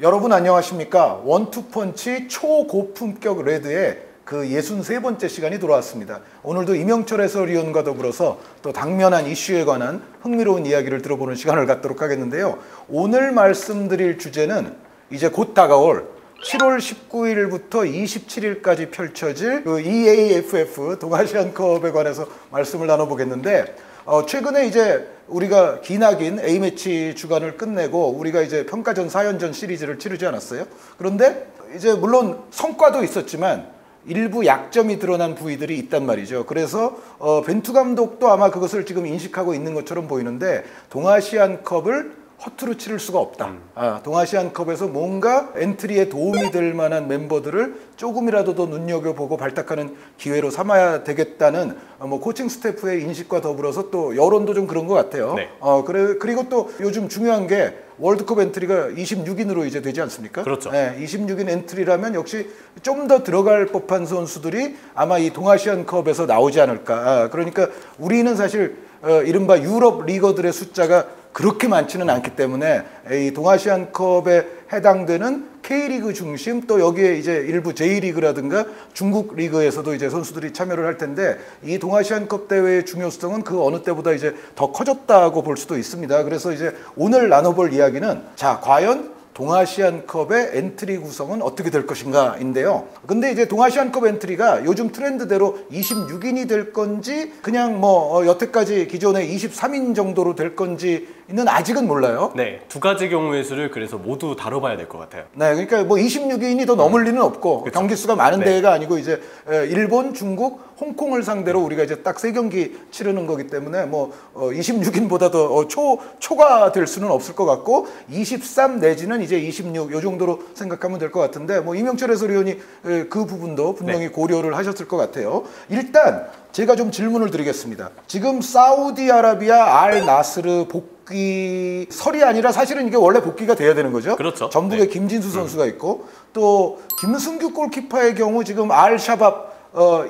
여러분 안녕하십니까? 원투펀치 초고품격 레드의 그 63번째 시간이 돌아왔습니다. 오늘도 이명철 해설위원과 더불어서 또 당면한 이슈에 관한 흥미로운 이야기를 들어보는 시간을 갖도록 하겠는데요. 오늘 말씀드릴 주제는 이제 곧 다가올 7월 19일부터 27일까지 펼쳐질 그 EAFF 동아시안컵에 관해서 말씀을 나눠보겠는데, 최근에 이제 우리가 기나긴 A매치 주간을 끝내고 우리가 이제 평가전 4연전 시리즈를 치르지 않았어요? 그런데 이제 물론 성과도 있었지만 일부 약점이 드러난 부위들이 있단 말이죠. 그래서 벤투 감독도 아마 그것을 지금 인식하고 있는 것처럼 보이는데, 동아시안컵을 허투루 치를 수가 없다. 동아시안컵에서 뭔가 엔트리에 도움이 될 만한 멤버들을 조금이라도 더 눈여겨보고 발탁하는 기회로 삼아야 되겠다는 코칭 스태프의 인식과 더불어서 또 여론도 좀 그런 것 같아요. 네. 그리고 또 요즘 중요한 게 월드컵 엔트리가 26인으로 이제 되지 않습니까? 그렇죠. 네, 26인 엔트리라면 역시 좀 더 들어갈 법한 선수들이 아마 이 동아시안컵에서 나오지 않을까. 그러니까 우리는 사실 이른바 유럽 리거들의 숫자가 그렇게 많지는 않기 때문에 이 동아시안컵에 해당되는 K리그 중심, 또 여기에 이제 일부 J리그라든가 중국 리그에서도 이제 선수들이 참여를 할 텐데, 이 동아시안컵 대회의 중요성은 그 어느 때보다 이제 더 커졌다고 볼 수도 있습니다. 그래서 이제 오늘 나눠볼 이야기는, 자, 과연 동아시안컵의 엔트리 구성은 어떻게 될 것인가인데요. 근데 이제 동아시안컵 엔트리가 요즘 트렌드대로 26인이 될 건지 그냥 여태까지 기존의 23인 정도로 될 건지는 아직은 몰라요. 네, 두 가지 경우의 수를 그래서 모두 다뤄봐야 될 것 같아요. 네, 그러니까 26인이 더 넘을 리는 없고, 그쵸. 경기 수가 많은 네. 대회가 아니고 이제 일본, 중국, 홍콩을 상대로 우리가 이제 딱 3경기 치르는 거기 때문에 26인보다 더 초가 될 수는 없을 것 같고, 23 내지는 이제 26 요 정도로 생각하면 될 것 같은데, 이명철 해설위원이 그 부분도 분명히 고려를 하셨을 것 같아요. 일단 제가 좀 질문을 드리겠습니다. 지금 사우디아라비아 알 나스르 복귀설이 아니라 사실은 이게 원래 복귀가 돼야 되는 거죠. 그렇죠. 전북에 네. 김진수 선수가 있고, 또 김승규 골키퍼의 경우 지금 알 샤밥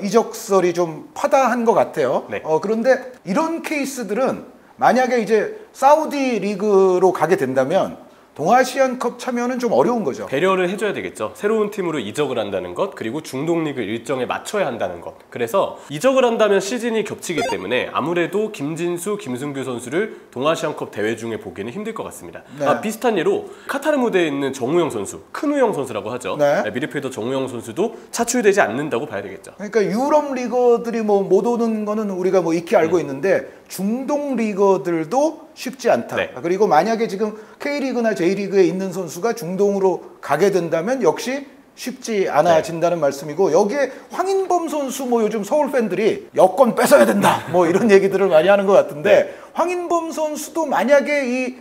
이적설이 좀 파다한 것 같아요. 네. 그런데 이런 케이스들은 만약에 이제 사우디 리그로 가게 된다면 동아시안컵 참여는 좀 어려운 거죠. 배려를 해줘야 되겠죠. 새로운 팀으로 이적을 한다는 것, 그리고 중동리그 일정에 맞춰야 한다는 것. 그래서 이적을 한다면 시즌이 겹치기 때문에 아무래도 김진수, 김승규 선수를 동아시안컵 대회 중에 보기는 힘들 것 같습니다. 네. 비슷한 예로 카타르 무대에 있는 정우영 선수, 큰우영 선수라고 하죠. 네. 미드필더 정우영 선수도 차출되지 않는다고 봐야 되겠죠. 그러니까 유럽 리거들이 못 오는 거는 우리가 익히 알고 있는데, 중동 리거들도 쉽지 않다. 네. 그리고 만약에 지금 K리그나 J리그에 있는 선수가 중동으로 가게 된다면 역시 쉽지 않아진다는 말씀이고, 여기에 황인범 선수 요즘 서울 팬들이 여권 뺏어야 된다 이런 얘기들을 많이 하는 것 같은데, 황인범 선수도 만약에 이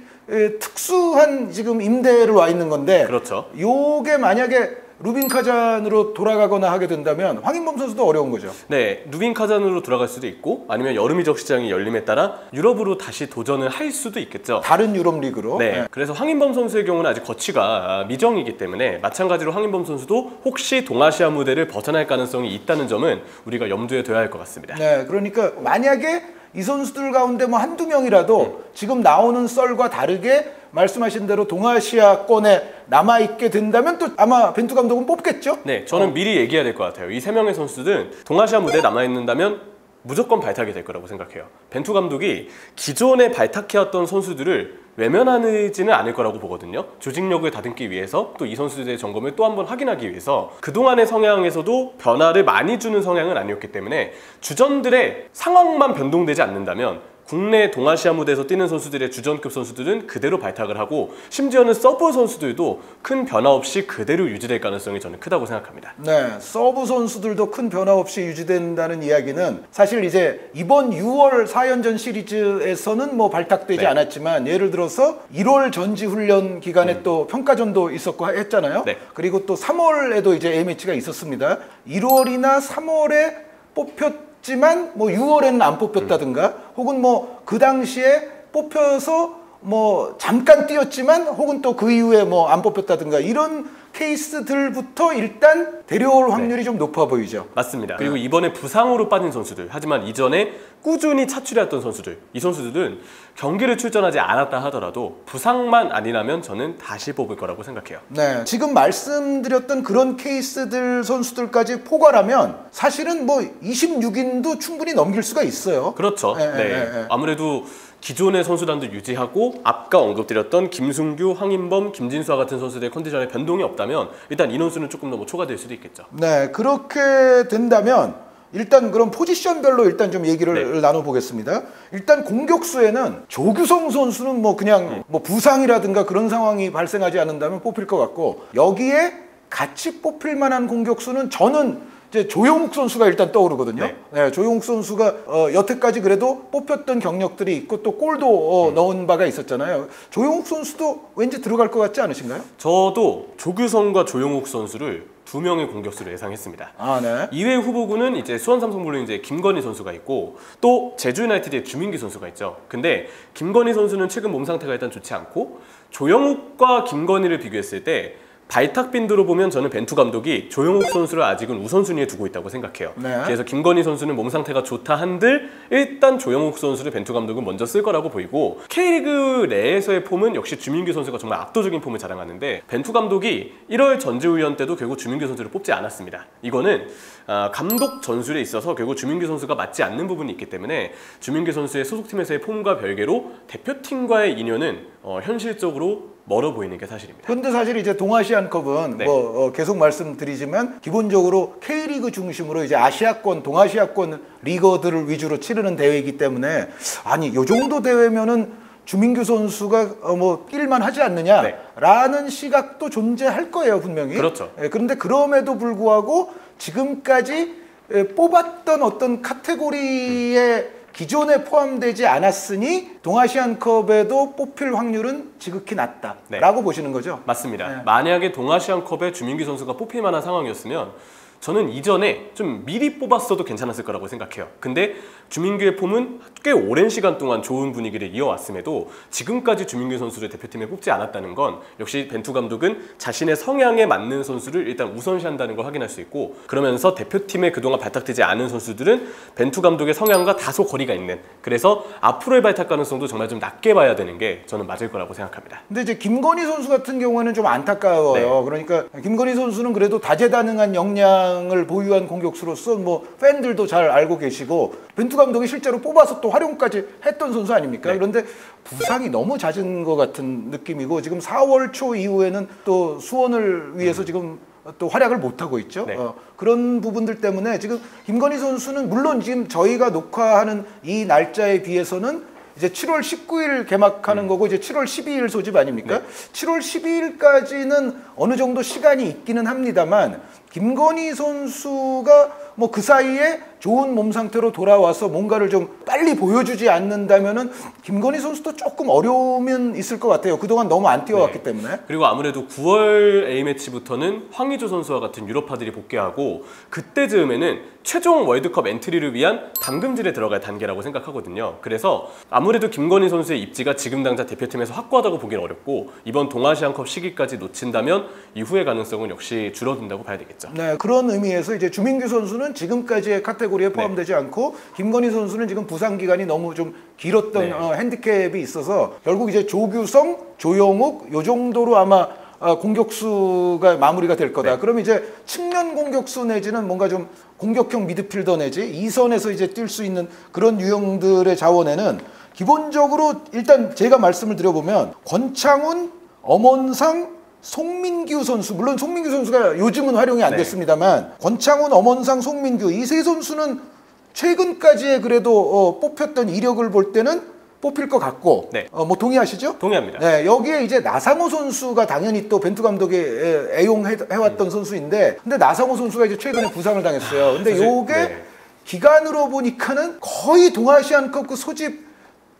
특수한 지금 임대를 와 있는 건데, 그렇죠. 요게 만약에 루빈 카잔으로 돌아가거나 하게 된다면 황인범 선수도 어려운 거죠. 네, 루빈 카잔으로 돌아갈 수도 있고, 아니면 여름 이적 시장이 열림에 따라 유럽으로 다시 도전을 할 수도 있겠죠. 다른 유럽 리그로. 네, 그래서 황인범 선수의 경우는 아직 거취가 미정이기 때문에 마찬가지로 황인범 선수도 혹시 동아시아 무대를 벗어날 가능성이 있다는 점은 우리가 염두에 둬야 할 것 같습니다. 네, 그러니까 만약에 이 선수들 가운데 한두 명이라도 지금 나오는 썰과 다르게 말씀하신 대로 동아시아권에 남아있게 된다면 또 아마 벤투 감독은 뽑겠죠? 네, 저는 미리 얘기해야 될 것 같아요. 이 3명의 선수들은 동아시아 무대에 남아있는다면 무조건 발탁이 될 거라고 생각해요. 벤투 감독이 기존에 발탁해왔던 선수들을 외면하지는 않을 거라고 보거든요. 조직력을 다듬기 위해서, 또 이 선수들의 점검을 또 한 번 확인하기 위해서 그동안의 성향에서도 변화를 많이 주는 성향은 아니었기 때문에 주전들의 상황만 변동되지 않는다면 국내 동아시아 무대에서 뛰는 선수들의 주전급 선수들은 그대로 발탁을 하고, 심지어는 서브 선수들도 큰 변화 없이 그대로 유지될 가능성이 저는 크다고 생각합니다. 네, 서브 선수들도 큰 변화 없이 유지된다는 이야기는 사실 이제 이번 6월 4연전 시리즈에서는 발탁되지 네. 않았지만, 예를 들어서 1월 전지훈련 기간에 또 평가전도 있었고 했잖아요. 네. 그리고 또 3월에도 이제 A매치가 있었습니다. 1월이나 3월에 뽑혔지만 6월에는 안 뽑혔다든가, 혹은 그 당시에 뽑혀서 잠깐 뛰었지만, 혹은 또 그 이후에 안 뽑혔다든가, 이런 케이스들부터 일단 데려올 확률이 좀 높아 보이죠. 맞습니다. 그리고 이번에 부상으로 빠진 선수들, 하지만 이전에 꾸준히 차출해왔던 선수들, 이 선수들은 경기를 출전하지 않았다 하더라도 부상만 아니라면 저는 다시 뽑을 거라고 생각해요. 네, 지금 말씀드렸던 그런 케이스들 선수들까지 포괄하면 사실은 뭐 26인도 충분히 넘길 수가 있어요. 그렇죠. 네. 아무래도 기존의 선수단도 유지하고 아까 언급드렸던 김승규, 황인범, 김진수와 같은 선수들의 컨디션에 변동이 없다면 일단 인원수는 조금 더 초과될 수도 있겠죠. 네, 그렇게 된다면 일단 그럼 포지션별로 일단 좀 얘기를 나눠보겠습니다. 일단 공격수에는 조규성 선수는 뭐 그냥 뭐 부상이라든가 그런 상황이 발생하지 않는다면 뽑힐 것 같고, 여기에 같이 뽑힐 만한 공격수는 저는 이제 조용욱 선수가 일단 떠오르거든요. 네, 조용욱 선수가 여태까지 그래도 뽑혔던 경력들이 있고 또 골도 넣은 바가 있었잖아요. 조용욱 선수도 왠지 들어갈 것 같지 않으신가요? 저도 조규성과 조용욱 선수를 두 명의 공격수를 예상했습니다. 아, 네. 이외 후보군은 이제 수원 삼성블루 이제 김건희 선수가 있고 또 제주 유나이티드의 주민기 선수가 있죠. 근데 김건희 선수는 최근 몸 상태가 일단 좋지 않고, 조용욱과 김건희를 비교했을 때 발탁 빈도로 보면 저는 벤투 감독이 조용욱 선수를 아직은 우선순위에 두고 있다고 생각해요. 네. 그래서 김건희 선수는 몸 상태가 좋다 한들 일단 조용욱 선수를 벤투 감독은 먼저 쓸 거라고 보이고, K리그 내에서의 폼은 역시 주민규 선수가 정말 압도적인 폼을 자랑하는데, 벤투 감독이 1월 전지훈련 때도 결국 주민규 선수를 뽑지 않았습니다. 이거는 감독 전술에 있어서 결국 주민규 선수가 맞지 않는 부분이 있기 때문에 주민규 선수의 소속팀에서의 폼과 별개로 대표팀과의 인연은 현실적으로 멀어 보이는 게 사실입니다. 그런데 사실 이제 동아시안컵은 계속 말씀드리지만 기본적으로 K리그 중심으로 이제 아시아권, 동아시아권 리거들을 위주로 치르는 대회이기 때문에 아니 이 정도 대회면은 주민규 선수가 뭐 뛸만 하지 않느냐라는 시각도 존재할 거예요, 분명히. 그렇죠. 그런데 그럼에도 불구하고 지금까지 뽑았던 어떤 카테고리에 기존에 포함되지 않았으니 동아시안컵에도 뽑힐 확률은 지극히 낮다라고 보시는 거죠? 맞습니다. 만약에 동아시안컵에 주민규 선수가 뽑힐 만한 상황이었으면 저는 이전에 좀 미리 뽑았어도 괜찮았을 거라고 생각해요. 근데 주민규의 폼은 꽤 오랜 시간 동안 좋은 분위기를 이어왔음에도 지금까지 주민규 선수를 대표팀에 뽑지 않았다는 건 역시 벤투 감독은 자신의 성향에 맞는 선수를 일단 우선시한다는 걸 확인할 수 있고, 그러면서 대표팀에 그동안 발탁되지 않은 선수들은 벤투 감독의 성향과 다소 거리가 있는, 그래서 앞으로의 발탁 가능성도 정말 좀 낮게 봐야 되는 게 저는 맞을 거라고 생각합니다. 근데 이제 김건희 선수 같은 경우에는 좀 안타까워요. 그러니까 김건희 선수는 그래도 다재다능한 역량을 보유한 공격수로서 뭐 팬들도 잘 알고 계시고 벤투 감독이 실제로 뽑아서 또 활용까지 했던 선수 아닙니까? 그런데 부상이 너무 잦은 것 같은 느낌이고, 지금 4월 초 이후에는 또 수원을 위해서 지금 또 활약을 못하고 있죠. 그런 부분들 때문에 지금 김건희 선수는 물론 지금 저희가 녹화하는 이 날짜에 비해서는 이제 7월 19일 개막하는 거고 이제 7월 12일 소집 아닙니까? 7월 12일까지는 어느 정도 시간이 있기는 합니다만, 김건희 선수가 뭐 그 사이에 좋은 몸 상태로 돌아와서 뭔가를 좀 빨리 보여주지 않는다면은 김건희 선수도 조금 어려움은 있을 것 같아요. 그동안 너무 안 뛰어왔기 때문에. 그리고 아무래도 9월 A매치부터는 황의조 선수와 같은 유럽파들이 복귀하고, 그때 즈음에는 최종 월드컵 엔트리를 위한 담금질에 들어갈 단계라고 생각하거든요. 그래서 아무래도 김건희 선수의 입지가 지금 당장 대표팀에서 확고하다고 보기는 어렵고, 이번 동아시안컵 시기까지 놓친다면 이후의 가능성은 역시 줄어든다고 봐야 되겠죠. 네, 그런 의미에서 이제 주민규 선수는 지금까지의 카테고리에 포함되지 않고, 김건희 선수는 지금 부상 기간이 너무 좀 길었던 핸디캡이 있어서 결국 이제 조규성, 조용욱 요 정도로 아마 공격수가 마무리가 될 거다. 그러면 이제 측면 공격수 내지는 뭔가 좀 공격형 미드필더 내지 2선에서 이제 뛸 수 있는 그런 유형들의 자원에는 기본적으로 일단 제가 말씀을 드려보면 권창훈, 엄원상, 송민규 선수, 물론 송민규 선수가 요즘은 활용이 안 됐습니다만 권창훈, 엄원상, 송민규 이 세 선수는 최근까지의 그래도 뽑혔던 이력을 볼 때는 뽑힐 것 같고, 뭐 동의하시죠? 동의합니다. 네, 여기에 이제 나상호 선수가 당연히 또 벤투 감독이 애용해왔던 선수인데, 근데 나상호 선수가 이제 최근에 부상을 당했어요. 근데 요게 기간으로 보니까는 거의 동아시안컵 그 소집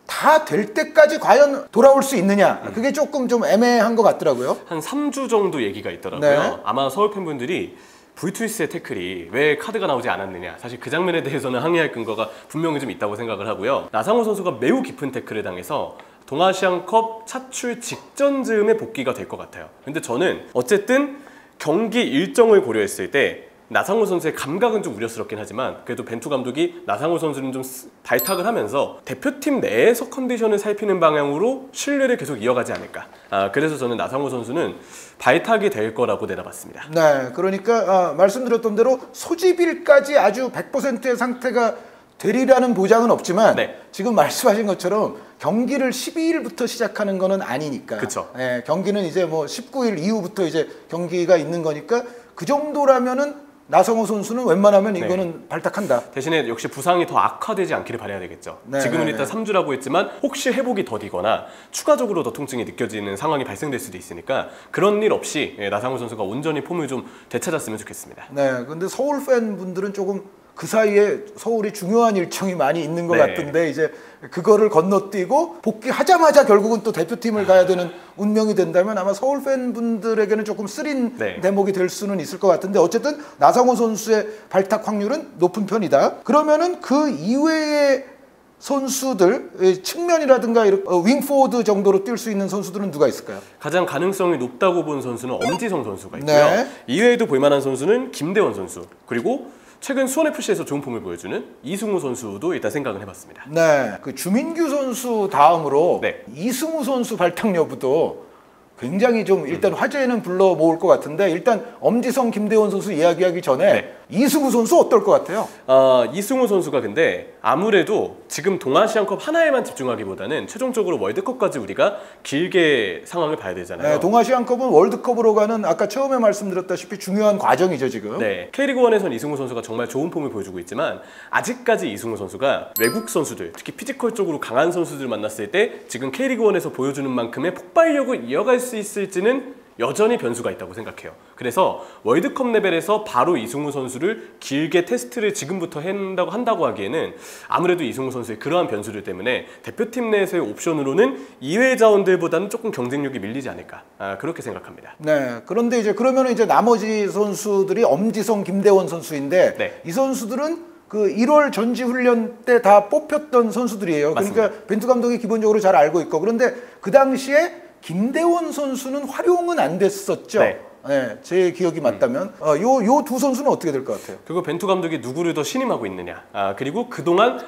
다 될 때까지 과연 돌아올 수 있느냐, 그게 조금 좀 애매한 것 같더라고요. 한 3주 정도 얘기가 있더라고요. 아마 서울 팬분들이 브이투이스의 태클이 왜 카드가 나오지 않았느냐, 사실 그 장면에 대해서는 항의할 근거가 분명히 좀 있다고 생각을 하고요. 나상호 선수가 매우 깊은 태클을 당해서 동아시안컵 차출 직전 즈음에 복귀가 될 것 같아요. 근데 저는 어쨌든 경기 일정을 고려했을 때 나상호 선수의 감각은 좀 우려스럽긴 하지만 그래도 벤투 감독이 나상호 선수는 좀 발탁을 하면서 대표팀 내에서 컨디션을 살피는 방향으로 신뢰를 계속 이어가지 않을까. 그래서 저는 나상호 선수는 발탁이 될 거라고 내다봤습니다. 네, 그러니까 말씀드렸던 대로 소집일까지 아주 100%의 상태가 되리라는 보장은 없지만 네. 지금 말씀하신 것처럼 경기를 12일부터 시작하는 거는 아니니까. 그쵸. 네, 경기는 이제 뭐 19일 이후부터 이제 경기가 있는 거니까 그 정도라면은 나성호 선수는 웬만하면 이거는 발탁한다. 대신에 역시 부상이 더 악화되지 않기를 바라야 되겠죠. 네, 지금은 네, 일단 3주라고 했지만 혹시 회복이 더디거나 추가적으로 더 통증이 느껴지는 상황이 발생될 수도 있으니까 그런 일 없이 나상호 선수가 온전히 폼을 좀 되찾았으면 좋겠습니다. 네, 근데 서울 팬분들은 조금 그 사이에 서울이 중요한 일정이 많이 있는 것 네. 같은데 이제 그거를 건너뛰고 복귀하자마자 결국은 또 대표팀을 가야 되는 운명이 된다면 아마 서울 팬분들에게는 조금 쓰린 네. 대목이 될 수는 있을 것 같은데 어쨌든 나상호 선수의 발탁 확률은 높은 편이다. 그러면은 그 이외의 선수들 측면이라든가 윙포워드 정도로 뛸 수 있는 선수들은 누가 있을까요? 가장 가능성이 높다고 본 선수는 엄지성 선수가 있고요. 네. 이외에도 볼만한 선수는 김대원 선수 그리고 최근 수원FC에서 좋은 폼을 보여주는 이승우 선수도 일단 생각을 해봤습니다. 네, 그 주민규 선수 다음으로 네. 이승우 선수 발탁 여부도 굉장히 좀 일단 화제는 불러 모을 것 같은데 일단 엄지성, 김대원 선수 이야기하기 전에 네. 이승우 선수 어떨 것 같아요? 이승우 선수가 근데 아무래도 지금 동아시안컵 하나에만 집중하기보다는 최종적으로 월드컵까지 우리가 길게 상황을 봐야 되잖아요. 네, 동아시안컵은 월드컵으로 가는 아까 처음에 말씀드렸다시피 중요한 과정이죠 지금. 네, K리그1에선 이승우 선수가 정말 좋은 폼을 보여주고 있지만 아직까지 이승우 선수가 외국 선수들, 특히 피지컬적으로 강한 선수들 만났을 때 지금 K리그1에서 보여주는 만큼의 폭발력을 이어갈 수 있을지는 여전히 변수가 있다고 생각해요. 그래서 월드컵 레벨에서 바로 이승우 선수를 길게 테스트를 지금부터 한다고 하기에는 아무래도 이승우 선수의 그러한 변수들 때문에 대표팀 내에서의 옵션으로는 이외 자원들보다는 조금 경쟁력이 밀리지 않을까 그렇게 생각합니다. 네, 그런데 이제 그러면 이제 나머지 선수들이 엄지성, 김대원 선수인데 네. 이 선수들은 그 1월 전지훈련 때 다 뽑혔던 선수들이에요. 맞습니다. 그러니까 벤투 감독이 기본적으로 잘 알고 있고 그런데 그 당시에 김대원 선수는 활용은 안 됐었죠. 네. 네, 제 기억이 맞다면 요 두 선수는 어떻게 될 것 같아요? 그리고 벤투 감독이 누구를 더 신임하고 있느냐 그리고 그동안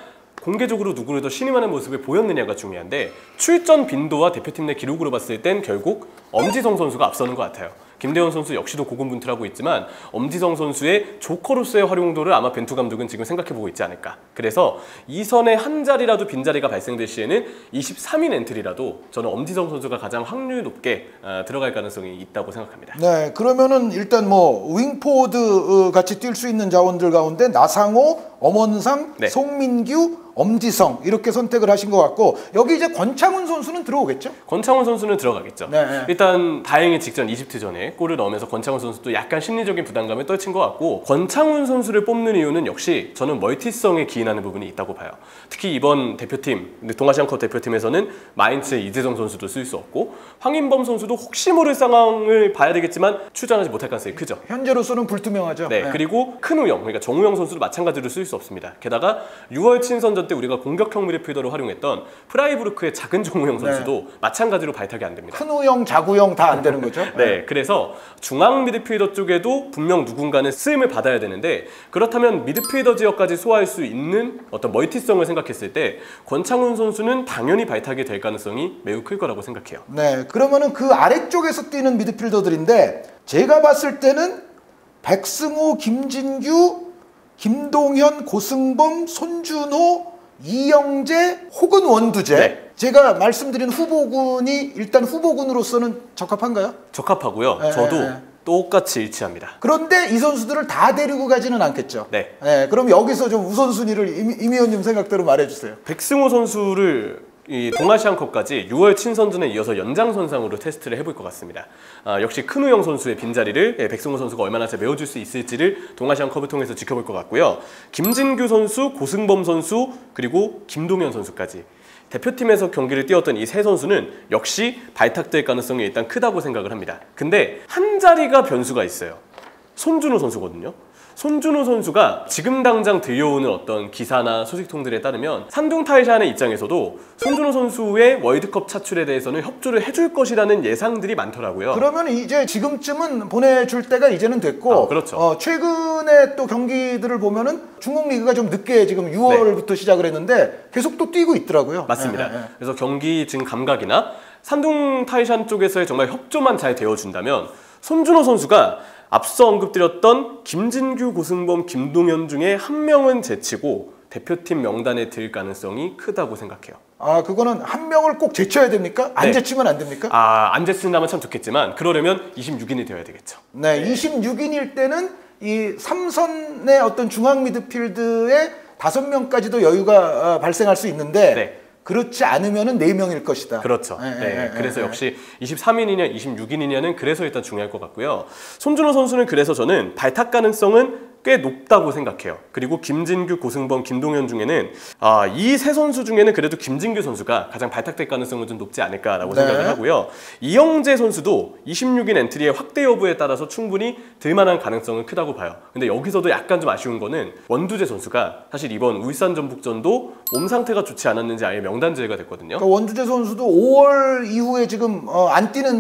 공개적으로 누구를 더 신임하는 모습을 보였느냐가 중요한데 출전 빈도와 대표팀 내 기록으로 봤을 땐 결국 엄지성 선수가 앞서는 것 같아요. 김대원 선수 역시도 고군분투하고 있지만 엄지성 선수의 조커로서의 활용도를 아마 벤투 감독은 지금 생각해보고 있지 않을까. 그래서 이 선에 한 자리라도 빈자리가 발생될 시에는 23인 엔트리라도 저는 엄지성 선수가 가장 확률 높게 들어갈 가능성이 있다고 생각합니다. 네, 그러면은 일단 뭐 윙포워드 같이 뛸 수 있는 자원들 가운데 나상호, 엄원상, 네. 송민규, 엄지성 이렇게 선택을 하신 것 같고 여기 이제 권창훈 선수는 들어오겠죠? 권창훈 선수는 들어가겠죠. 네. 일단 다행히 직전 이집트전에 골을 넣으면서 권창훈 선수도 약간 심리적인 부담감을 떨친 것 같고 권창훈 선수를 뽑는 이유는 역시 저는 멀티성에 기인하는 부분이 있다고 봐요. 특히 이번 대표팀, 동아시안컵 대표팀에서는 마인츠의 이재성 선수도 쓸 수 없고 황인범 선수도 혹시 모를 상황을 봐야 되겠지만 출전하지 못할 가능성이 크죠. 현재로서는 불투명하죠. 네, 그리고 큰우영, 그러니까 정우영 선수도 마찬가지로 쓸 수 없습니다. 게다가 6월 친선전 때 우리가 공격형 미드필더로 활용했던 프라이부르크의 작은 정우영 선수도 마찬가지로 발탁이 안 됩니다. 큰우영, 자구영 다 안 되는 거죠? 네, 그래서 중앙 미드필더 쪽에도 분명 누군가는 쓰임을 받아야 되는데 그렇다면 미드필더 지역까지 소화할 수 있는 어떤 멀티성을 생각했을 때 권창훈 선수는 당연히 발탁이 될 가능성이 매우 클 거라고 생각해요. 네, 그러면은 그 아래쪽에서 뛰는 미드필더들인데 제가 봤을 때는 백승호, 김진규, 김동현, 고승범, 손준호, 이영재 혹은 원두재. 네. 제가 말씀드린 후보군이 일단 후보군으로서는 적합한가요? 적합하고요. 네, 저도 네. 똑같이 일치합니다. 그런데 이 선수들을 다 데리고 가지는 않겠죠. 네. 네, 그럼 여기서 좀 우선순위를 임 의원님 생각대로 말해주세요. 백승호 선수를 이 동아시안컵까지 6월 친선전에 이어서 연장선상으로 테스트를 해볼 것 같습니다. 역시 큰우영 선수의 빈자리를 백승호 선수가 얼마나 잘 메워줄 수 있을지를 동아시안컵을 통해서 지켜볼 것 같고요. 김진규 선수, 고승범 선수, 그리고 김동현 선수까지 대표팀에서 경기를 뛰었던 이 세 선수는 역시 발탁될 가능성이 일단 크다고 생각을 합니다. 근데 한 자리가 변수가 있어요. 손준호 선수거든요. 손준호 선수가 지금 당장 들려오는 어떤 기사나 소식통들에 따르면 산둥타이샤의 입장에서도 손준호 선수의 월드컵 차출에 대해서는 협조를 해줄 것이라는 예상들이 많더라고요. 그러면 이제 지금쯤은 보내줄 때가 이제는 됐고, 그렇죠. 최근에 또 경기들을 보면은 중국 리그가 좀 늦게 지금 6월부터 시작을 했는데 계속 또 뛰고 있더라고요. 맞습니다. 그래서 경기 지금 감각이나 산둥타이샨 쪽에서의 정말 협조만 잘 되어준다면 손준호 선수가 앞서 언급드렸던 김진규, 고승범, 김동현 중에 한 명은 제치고 대표팀 명단에 들 가능성이 크다고 생각해요. 아, 그거는 한 명을 꼭 제쳐야 됩니까? 안 제치면 안 됩니까? 안 제친다면 참 좋겠지만 그러려면 26인이 되어야 되겠죠. 네, 26인일 때는 이 3선의 어떤 중앙 미드필드에 5명까지도 여유가 발생할 수 있는데 그렇지 않으면은 4명일 것이다. 그렇죠. 그래서 역시 23인이냐 26인이냐는 그래서 일단 중요할 것 같고요. 손준호 선수는 그래서 저는 발탁 가능성은 꽤 높다고 생각해요. 그리고 김진규, 고승범, 김동현 중에는 이 세 선수 중에는 그래도 김진규 선수가 가장 발탁될 가능성은 좀 높지 않을까라고 생각을 하고요. 이영재 선수도 26인 엔트리의 확대 여부에 따라서 충분히 들만한 가능성은 크다고 봐요. 근데 여기서도 약간 좀 아쉬운 거는 원두재 선수가 사실 이번 울산 전북전도 몸 상태가 좋지 않았는지 아예 명단 제외가 됐거든요. 그러니까 원두재 선수도 5월 이후에 지금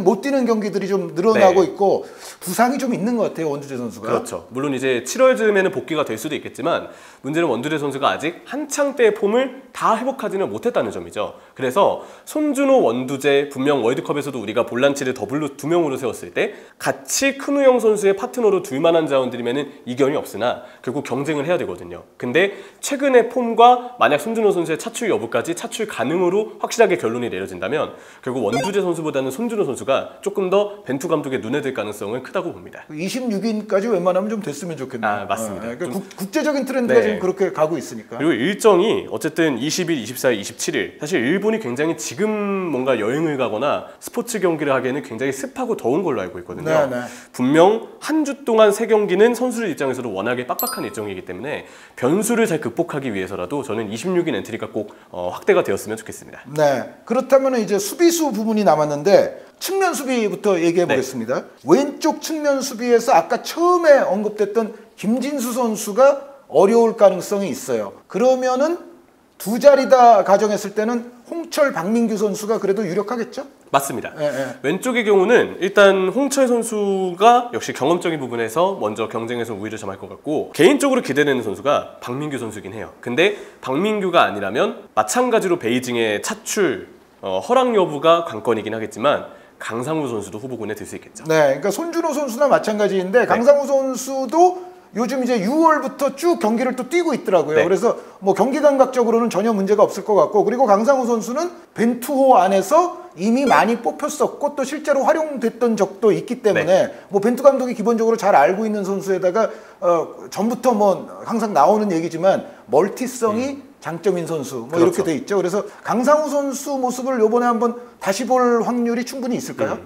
못 뛰는 경기들이 좀 늘어나고 있고 부상이 좀 있는 것 같아요, 원두재 선수가. 그렇죠. 물론 이제 7월 즈음에는 복귀가 될 수도 있겠지만 문제는 원두재 선수가 아직 한창 때의 폼을 다 회복하지는 못했다는 점이죠. 그래서 손준호, 원두재 분명 월드컵에서도 우리가 볼란치를 더블로 2명으로 세웠을 때 같이 큰우영 선수의 파트너로 둘 만한 자원들이면은 이견이 없으나 결국 경쟁을 해야 되거든요. 근데 최근의 폼과 만약 손준호 선수의 차출 여부까지 차출 가능으로 확실하게 결론이 내려진다면 결국 원두재 선수보다는 손준호 선수가 조금 더 벤투 감독의 눈에 들 가능성은 크다고 봅니다. 26인까지 웬만하면 좀 됐으면 좋겠네요. 맞습니다. 그러니까 국제적인 트렌드가 지금 그렇게 가고 있으니까. 그리고 일정이 어쨌든 20일, 24일, 27일 사실 일본이 굉장히 지금 뭔가 여행을 가거나 스포츠 경기를 하기에는 굉장히 습하고 더운 걸로 알고 있거든요. 분명 한 주 동안 3경기는 선수들 입장에서도 워낙에 빡빡한 일정이기 때문에 변수를 잘 극복하기 위해서라도 저는 26인 엔트리가 꼭 확대가 되었으면 좋겠습니다. 네, 그렇다면 이제 수비수 부분이 남았는데 측면 수비부터 얘기해 보겠습니다. 왼쪽 측면 수비에서 아까 처음에 언급됐던 김진수 선수가 어려울 가능성이 있어요. 그러면은 두 자리다 가정했을 때는 홍철, 박민규 선수가 그래도 유력하겠죠? 맞습니다. 왼쪽의 경우는 일단 홍철 선수가 역시 경험적인 부분에서 먼저 경쟁에서 우위를 점할 것 같고 개인적으로 기대되는 선수가 박민규 선수긴 해요. 근데 박민규가 아니라면 마찬가지로 베이징의 차출 허락 여부가 관건이긴 하겠지만 강상우 선수도 후보군에 들 수 있겠죠. 네, 그러니까 손준호 선수나 마찬가지인데 강상우 선수도 요즘 이제 6월부터 쭉 경기를 또 뛰고 있더라고요. 그래서 뭐 경기 감각적으로는 전혀 문제가 없을 것 같고, 그리고 강상우 선수는 벤투호 안에서 이미 많이 뽑혔었고 또 실제로 활용됐던 적도 있기 때문에 뭐 벤투 감독이 기본적으로 잘 알고 있는 선수에다가 전부터 뭐 항상 나오는 얘기지만 멀티성이 장점인 선수 뭐 이렇게 돼 있죠. 그래서 강상우 선수 모습을 요번에 한번 다시 볼 확률이 충분히 있을까요?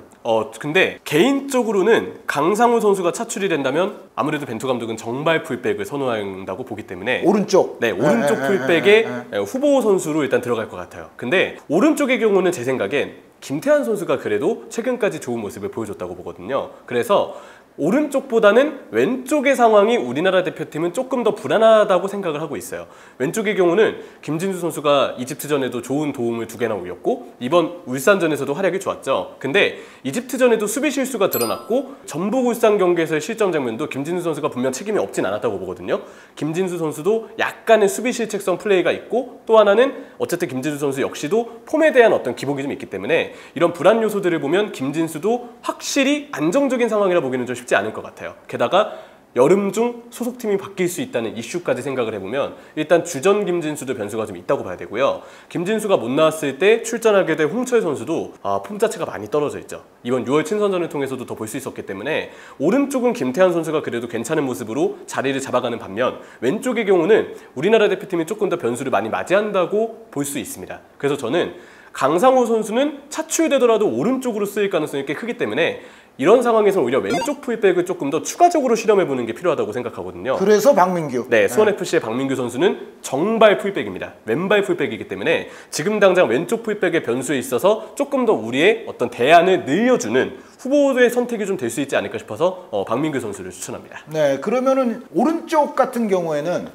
근데 개인적으로는 강상우 선수가 차출이 된다면 아무래도 벤투 감독은 정발 풀백을 선호한다고 보기 때문에 오른쪽 풀백의 후보 선수로 일단 들어갈 것 같아요. 근데 오른쪽의 경우는 제 생각엔 김태환 선수가 그래도 최근까지 좋은 모습을 보여줬다고 보거든요. 그래서 오른쪽보다는 왼쪽의 상황이 우리나라 대표팀은 조금 더 불안하다고 생각을 하고 있어요. 왼쪽의 경우는 김진수 선수가 이집트전에도 좋은 도움을 2개나 올렸고 이번 울산전에서도 활약이 좋았죠. 근데 이집트전에도 수비 실수가 드러났고 전북 울산 경기에서의 실점 장면도 김진수 선수가 분명 책임이 없진 않았다고 보거든요. 김진수 선수도 약간의 수비 실책성 플레이가 있고 또 하나는 어쨌든 김진수 선수 역시도 폼에 대한 어떤 기복이 좀 있기 때문에 이런 불안 요소들을 보면 김진수도 확실히 안정적인 상황이라 보기는 좀 쉽지 않을 것 같아요. 게다가 여름 중 소속팀이 바뀔 수 있다는 이슈까지 생각을 해보면 일단 주전 김진수도 변수가 좀 있다고 봐야 되고요. 김진수가 못 나왔을 때 출전하게 될 홍철 선수도 폼 자체가 많이 떨어져 있죠. 이번 6월 친선전을 통해서도 더 볼 수 있었기 때문에 오른쪽은 김태환 선수가 그래도 괜찮은 모습으로 자리를 잡아가는 반면 왼쪽의 경우는 우리나라 대표팀이 조금 더 변수를 많이 맞이한다고 볼 수 있습니다. 그래서 저는 강상우 선수는 차출되더라도 오른쪽으로 쓰일 가능성이 꽤 크기 때문에 이런 상황에서 오히려 왼쪽 풀백을 조금 더 추가적으로 실험해보는 게 필요하다고 생각하거든요. 그래서 박민규. 수원FC의 박민규 선수는 정발 풀백입니다. 왼발 풀백이기 때문에 지금 당장 왼쪽 풀백의 변수에 있어서 조금 더 우리의 어떤 대안을 늘려주는 후보의 선택이 좀 될 수 있지 않을까 싶어서 박민규 선수를 추천합니다. 네, 그러면은 오른쪽 같은 경우에는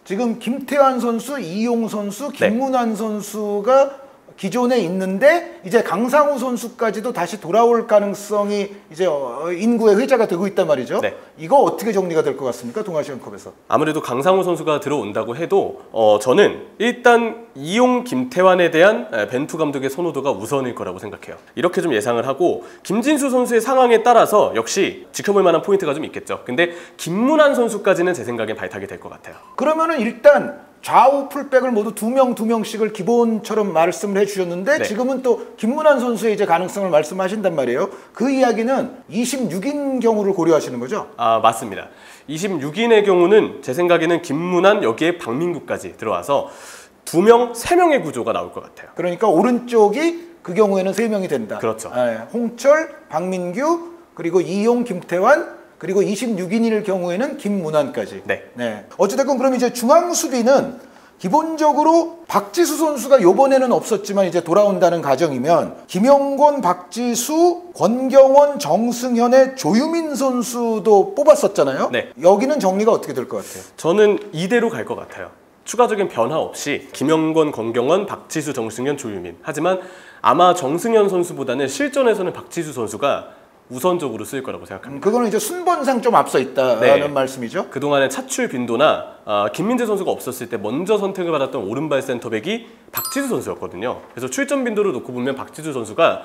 지금 김태환 선수, 이용 선수, 김문환 선수가 기존에 있는데 이제 강상우 선수까지도 다시 돌아올 가능성이 이제 인구의 회자가 되고 있단 말이죠. 네. 이거 어떻게 정리가 될 것 같습니까? 동아시안컵에서. 아무래도 강상우 선수가 들어온다고 해도 저는 일단 이용 김태환에 대한 벤투 감독의 선호도가 우선일 거라고 생각해요. 이렇게 좀 예상을 하고 김진수 선수의 상황에 따라서 역시 지켜볼 만한 포인트가 좀 있겠죠. 근데 김문환 선수까지는 제 생각엔 발탁이 될 것 같아요. 그러면은 일단 좌우 풀백을 모두 두 명씩을 기본처럼 말씀을 해주셨는데 네. 지금은 또 김문환 선수의 이제 가능성을 말씀하신단 말이에요. 그 이야기는 26인 경우를 고려하시는 거죠? 아, 맞습니다. 26인의 경우는 제 생각에는 김문환 여기에 박민규까지 들어와서 2명, 3명의 구조가 나올 것 같아요. 그러니까 오른쪽이 그 경우에는 3명이 된다. 그렇죠. 홍철, 박민규, 그리고 이용, 김태환, 그리고 26인일 경우에는 김문환까지. 네. 어찌됐건 그럼 이제 중앙 수비는 기본적으로 박지수 선수가 이번에는 없었지만 이제 돌아온다는 가정이면 김영권, 박지수, 권경원, 정승현의 조유민 선수도 뽑았었잖아요. 네. 여기는 정리가 어떻게 될 것 같아요? 저는 이대로 갈 것 같아요. 추가적인 변화 없이 김영권, 권경원, 박지수, 정승현, 조유민. 하지만 아마 정승현 선수보다는 실전에서는 박지수 선수가 우선적으로 쓰일 거라고 생각합니다. 그거는 이제 순번상 좀 앞서 있다는 말씀이죠? 그동안의 차출 빈도나 김민재 선수가 없었을 때 먼저 선택을 받았던 오른발 센터백이 박지수 선수였거든요. 그래서 출전 빈도를 놓고 보면 박지수 선수가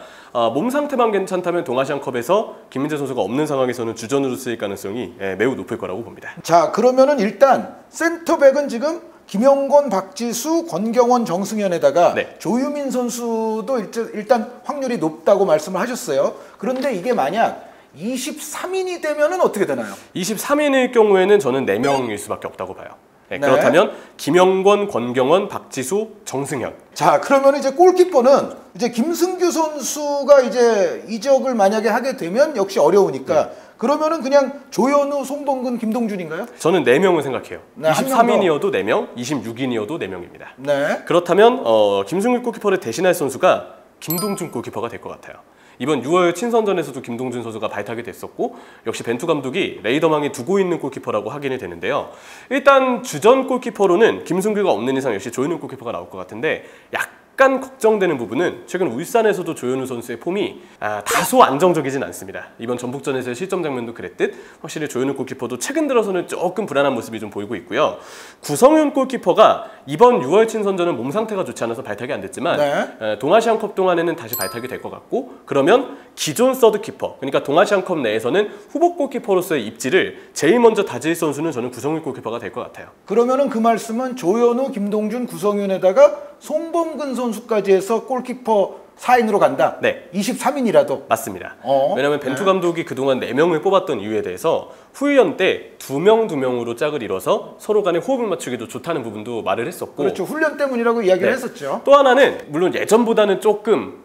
몸 상태만 괜찮다면 동아시안컵에서 김민재 선수가 없는 상황에서는 주전으로 쓰일 가능성이 매우 높을 거라고 봅니다. 자, 그러면은 일단 센터백은 지금 김영권, 박지수, 권경원, 정승현에다가 네. 조유민 선수도 일단 확률이 높다고 말씀을 하셨어요. 그런데 이게 만약 23인이 되면은 어떻게 되나요? 23인일 경우에는 저는 4명일 수밖에 없다고 봐요. 네, 네. 그렇다면 김영권, 권경원, 박지수, 정승현. 자, 그러면 이제 골키퍼는 이제 김승규 선수가 이제 이적을 만약에 하게 되면 역시 어려우니까 그러면은 그냥 조현우, 송범근, 김동준인가요? 저는 4명을 생각해요. 네, 23인이어도 4명, 26인이어도 4명입니다. 네. 그렇다면 김승규 골키퍼를 대신할 선수가 김동준 골키퍼가 될 것 같아요. 이번 6월 친선전에서도 김동준 선수가 발탁이 됐었고 역시 벤투 감독이 레이더망에 두고 있는 골키퍼라고 확인이 되는데요. 일단 주전 골키퍼로는 김승규가 없는 이상 역시 조현우 골키퍼가 나올 것 같은데 약간 걱정되는 부분은 최근 울산에서도 조현우 선수의 폼이 다소 안정적이진 않습니다. 이번 전북전에서의 실점 장면도 그랬듯 확실히 조현우 골키퍼도 최근 들어서는 조금 불안한 모습이 좀 보이고 있고요. 구성윤 골키퍼가 이번 6월 친선전은 몸 상태가 좋지 않아서 발탁이 안 됐지만 동아시안컵 동안에는 다시 발탁이 될 것 같고 그러면 기존 서드키퍼 그러니까 동아시안컵 내에서는 후보 골키퍼로서의 입지를 제일 먼저 다질 선수는 저는 구성윤 골키퍼가 될 것 같아요. 그러면은 그 말씀은 조현우, 김동준, 구성윤에다가 송범근 선수까지 해서 골키퍼 4인으로 간다? 네. 23인이라도? 맞습니다. 왜냐하면 벤투 감독이 그동안 4명을 뽑았던 이유에 대해서 후위원 때 2명으로 짝을 이뤄서 서로 간에 호흡을 맞추기도 좋다는 부분도 말을 했었고 그렇죠. 훈련 때문이라고 이야기를 했었죠. 또 하나는 물론 예전보다는 조금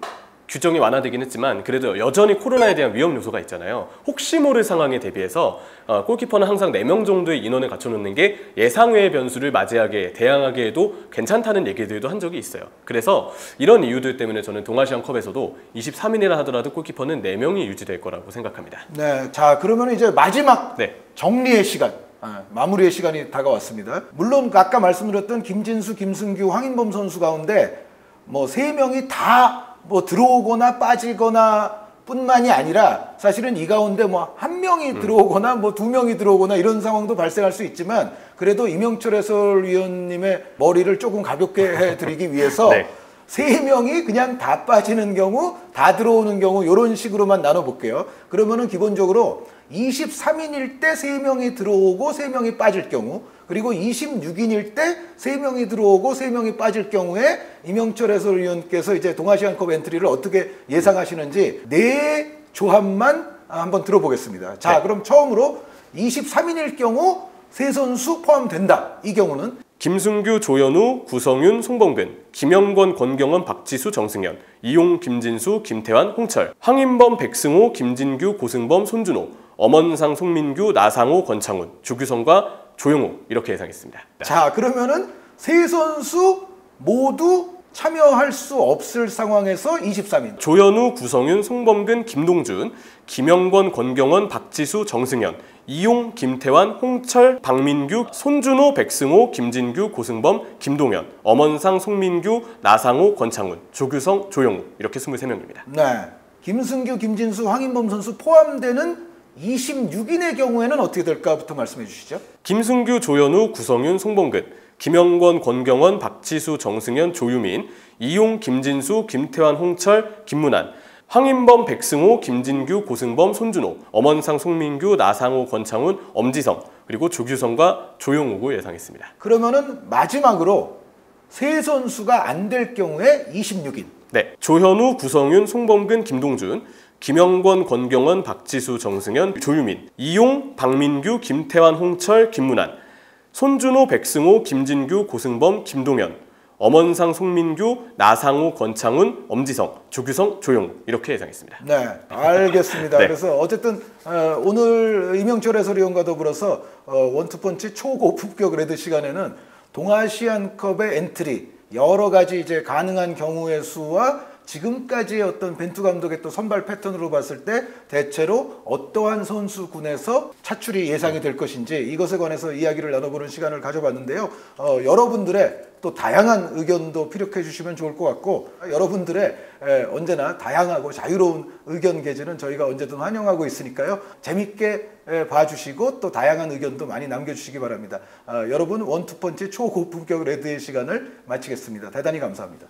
규정이 완화되긴 했지만 그래도 여전히 코로나에 대한 위험 요소가 있잖아요. 혹시 모를 상황에 대비해서 골키퍼는 항상 4명 정도의 인원을 갖춰놓는 게 예상외의 변수를 맞이하게 대항하게 해도 괜찮다는 얘기들도 한 적이 있어요. 그래서 이런 이유들 때문에 저는 동아시안컵에서도 23인이라 하더라도 골키퍼는 4명이 유지될 거라고 생각합니다. 네, 자 그러면 이제 마지막 정리의 시간, 마무리의 시간이 다가왔습니다. 물론 아까 말씀드렸던 김진수, 김승규, 황인범 선수 가운데 뭐 3명이 다 뭐 들어오거나 빠지거나 뿐만이 아니라 사실은 이 가운데 뭐 1명이 들어오거나 뭐 2명이 들어오거나 이런 상황도 발생할 수 있지만 그래도 이명철 해설위원님의 머리를 조금 가볍게 해드리기 위해서 3명이 그냥 다 빠지는 경우, 다 들어오는 경우 이런 식으로만 나눠볼게요. 그러면은 기본적으로 23인일 때 3명이 들어오고 3명이 빠질 경우 그리고 26인일 때 3명이 들어오고 3명이 빠질 경우에 이명철 해설위원께서 이제 동아시안컵 엔트리를 어떻게 예상하시는지 4조합만 한번 들어보겠습니다. 자, 그럼 처음으로 23인일 경우 3선수 포함된다. 이 경우는 김승규, 조현우, 구성윤, 송범근, 김영권, 권경원, 박지수, 정승현, 이용, 김진수, 김태환, 홍철, 황인범, 백승호, 김진규, 고승범, 손준호, 엄원상, 송민규, 나상호, 권창훈, 조규성과 조용호 이렇게 예상했습니다. 자, 그러면은 3선수 모두 참여할 수 없을 상황에서 23인. 조현우, 구성윤, 송범근, 김동준, 김영권, 권경원, 박지수, 정승현, 이용, 김태환, 홍철, 박민규, 손준호, 백승호, 김진규, 고승범, 김동현, 엄원상, 송민규, 나상호, 권창훈, 조규성, 조영우 이렇게 23명입니다. 네. 김승규, 김진수, 황인범 선수 포함되는 26인의 경우에는 어떻게 될까부터 말씀해 주시죠. 김승규, 조현우, 구성윤, 송범근, 김영권, 권경원, 박지수, 정승현, 조유민, 이용, 김진수, 김태환, 홍철, 김문환, 황인범, 백승호, 김진규, 고승범, 손준호, 엄원상, 송민규, 나상호, 권창훈, 엄지성, 그리고 조규성과 조용욱을 예상했습니다. 그러면은 마지막으로 세 선수가 안 될 경우에 26인. 네, 조현우, 구성윤, 송범근, 김동준, 김영권, 권경원, 박지수, 정승현, 조유민, 이용, 박민규, 김태환, 홍철, 김문환, 손준호, 백승호, 김진규, 고승범, 김동현, 엄원상, 송민규, 나상호, 권창훈, 엄지성, 조규성, 조용우 이렇게 예상했습니다. 네, 알겠습니다. 네. 그래서 어쨌든 오늘 이명철 해설위원과 더불어서 원투펀치 초고품격 레드 시간에는 동아시안컵의 엔트리 여러 가지 이제 가능한 경우의 수와 지금까지의 어떤 벤투 감독의 또 선발 패턴으로 봤을 때 대체로 어떠한 선수군에서 차출이 예상이 될 것인지 이것에 관해서 이야기를 나눠보는 시간을 가져봤는데요. 여러분들의 또 다양한 의견도 피력해 주시면 좋을 것 같고 여러분들의 언제나 다양하고 자유로운 의견 개진은 저희가 언제든 환영하고 있으니까요. 재밌게 봐주시고 또 다양한 의견도 많이 남겨주시기 바랍니다. 여러분 원투펀치 초고품격 레드의 시간을 마치겠습니다. 대단히 감사합니다.